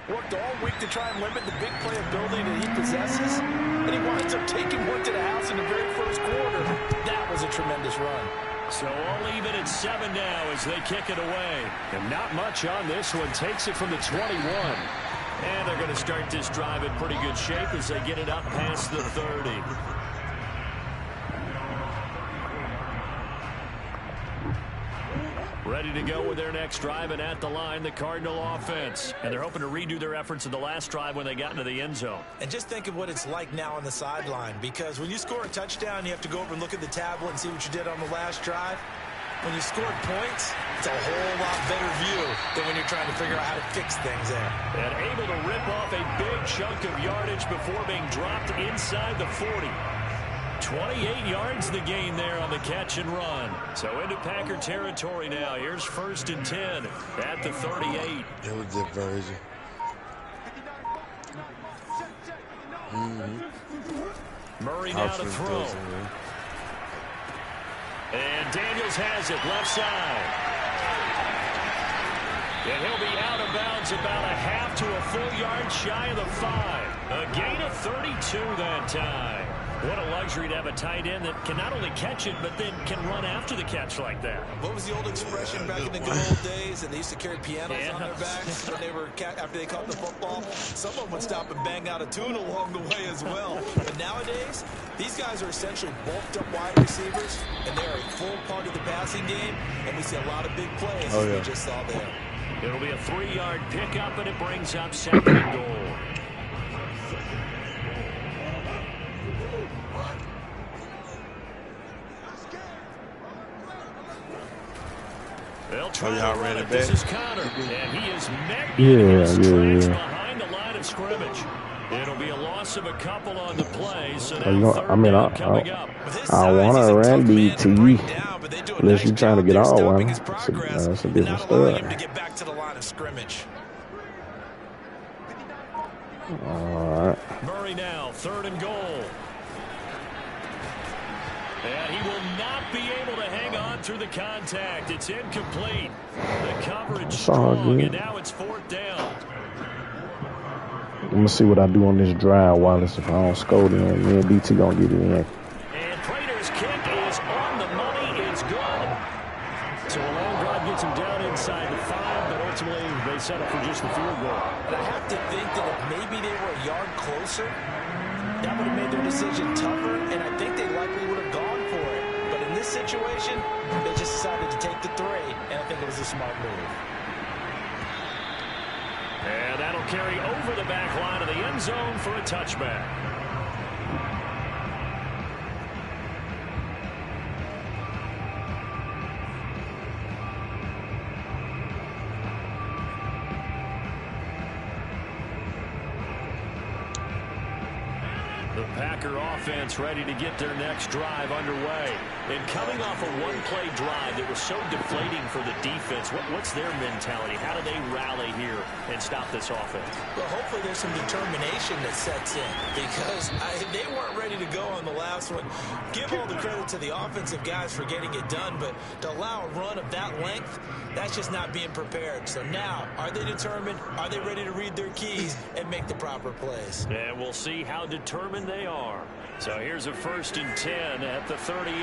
Worked all week to try and limit the big play ability that he possesses, and he winds up taking one to the house in the very first quarter. That was a tremendous run. So all even at 7 now as they kick it away. And not much on this one. Takes it from the 21. And they're going to start this drive in pretty good shape as they get it up past the 30. Ready to go with their next drive, and at the line, the Cardinal offense. And they're hoping to redo their efforts in the last drive when they got into the end zone. And just think of what it's like now on the sideline, because when you score a touchdown, you have to go over and look at the tablet and see what you did on the last drive. When you scored points, it's a whole lot better view than when you're trying to figure out how to fix things there. And able to rip off a big chunk of yardage before being dropped inside the 40. 28 yards the gain there on the catch and run. So into Packer territory now. Here's 1st and 10 at the 38. It was diversion. Murray now to throw. And Daniels has it left side. And he'll be out of bounds about a half to a full yard shy of the 5. A gain of 32 that time. What a luxury to have a tight end that can not only catch it, but then can run after the catch like that. What was the old expression back in the good old days? And they used to carry pianos on their backs when they were after they caught the football. Someone would stop and bang out a tune along the way as well. But nowadays, these guys are essentially bulked up wide receivers, and they're a full part of the passing game. And we see a lot of big plays as we just saw there. It'll be a 3-yard pickup, and it brings up 2nd and goal. They'll try to run it. This is Connor, and he is met in his tracks behind the line of scrimmage. It'll be a loss of a couple on the play, so now coming up. I want to run DT unless you're trying to get all one. That's a different story. To get back to the line of scrimmage. All right. Murray now, 3rd and goal. And he will not be able to hang on through the contact. It's incomplete. The coverage strong, and now it's 4th down. I'm going to see what I do on this drive, Wallace. If I don't score, then me and DT going to get it in. And Prater's kick is on the money. It's good. So a long drive gets him down inside the 5, but ultimately they set up for just the field goal. And I have to think that if maybe they were a yard closer, that would have made their decision tougher, and I think they likely would have gone for it. But in this situation, they just decided to take the 3, and I think it was a smart move. And that'll carry over the back line of the end zone for a touchback. The Packer offense ready to get their next drive underway. And coming off a one-play drive that was so deflating for the defense, what's their mentality? How do they rally here and stop this offense? Well, hopefully there's some determination that sets in, because they weren't ready to go on the last one. Give all the credit to the offensive guys for getting it done, but to allow a run of that length, that's just not being prepared. So now, are they determined? Are they ready to read their keys and make the proper plays? And we'll see how determined they are. So here's a 1st and 10 at the 38.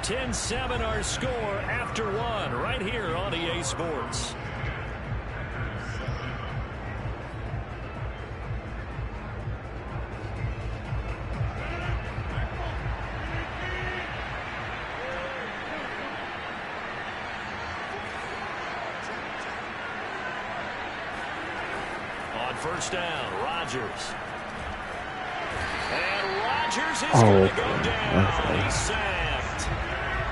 (10-7) our score after 1 right here on EA Sports. First down, Rodgers. And Rodgers is going to go down. He's sacked.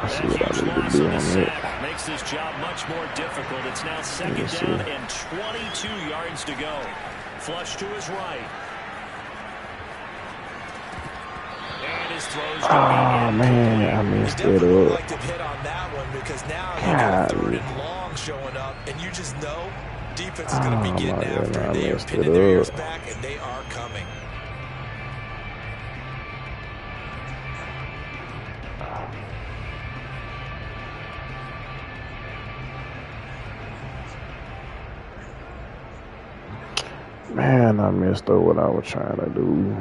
That huge loss on the sack makes this job much more difficult. It's now 2nd down and 22 yards to go. Flush to his right. his throw's Oh, going to be man, I messed it Definitely up. like to hit on that one because now you got a 3rd and long showing up, and you just know defense is going to be getting after it. They are pinning their ears back, and they are coming. Man, I messed up what I was trying to do.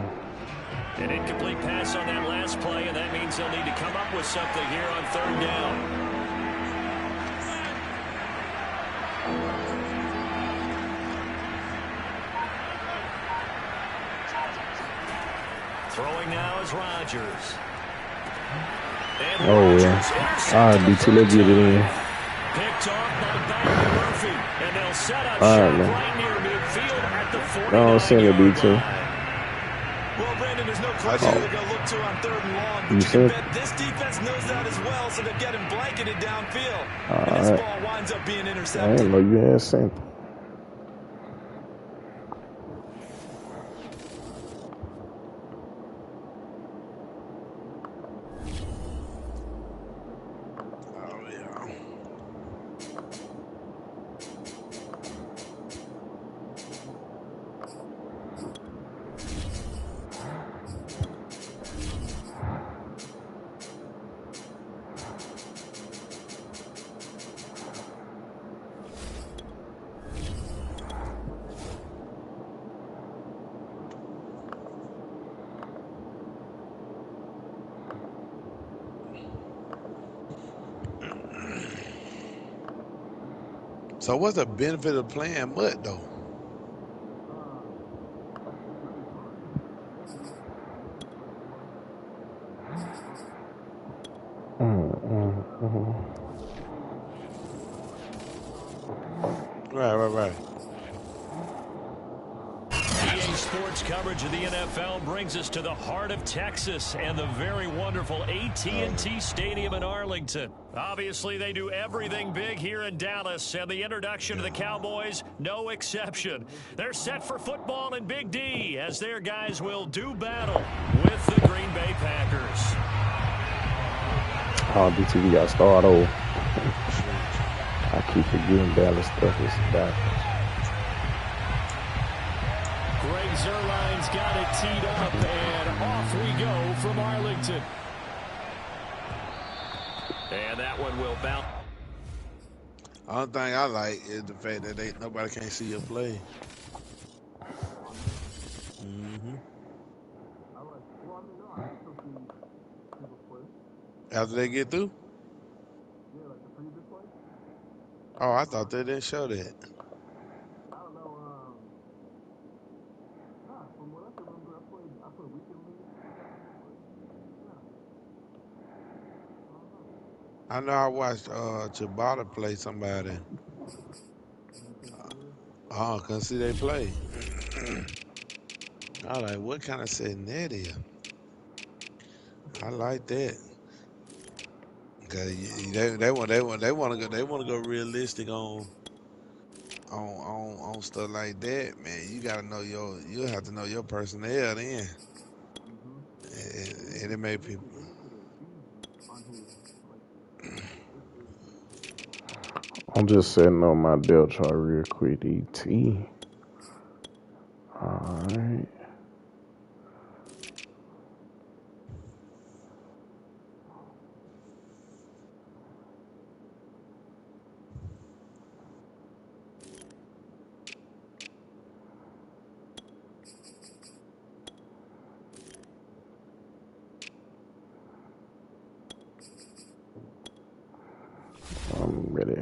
An incomplete pass on that last play, and that means they'll need to come up with something here on 3rd down. Throwing now is Rodgers. And Rodgers all right, BT, let's get it in. Picked off by Murphy, and they'll set up shop right near midfield at the 49-yard line. Well, Brandon, there's no question they're going to look to on 3rd and long, but you can bet this defense knows that as well, so they're getting blanketed downfield. And this ball winds up being intercepted. I didn't know you had sent. So what's the benefit of playing mud, though? Right. EA Sports coverage of the NFL brings us to the heart of Texas and the very wonderful AT&T Stadium in Arlington. Obviously, they do everything big here in Dallas, and the introduction of the Cowboys, no exception. They're set for football in Big D as their guys will do battle with the Green Bay Packers. Oh, BT, we got to start over. I keep forgetting Dallas stuff is backwards. Greg Zuerlein's got it teed up, and off we go from Arlington. And that one will bounce. Only thing I like is the fact that nobody can't see your play. After they get through? Oh, I thought they didn't show that. I know I watched Chibata play somebody. Couldn't see they play. I was like, what kind of setting that is? I like that. Cause they want to go realistic on stuff like that, man. You gotta know you have to know your personnel then, and it made people. I'm just setting on my depth chart real quick, ET. All right. I'm ready.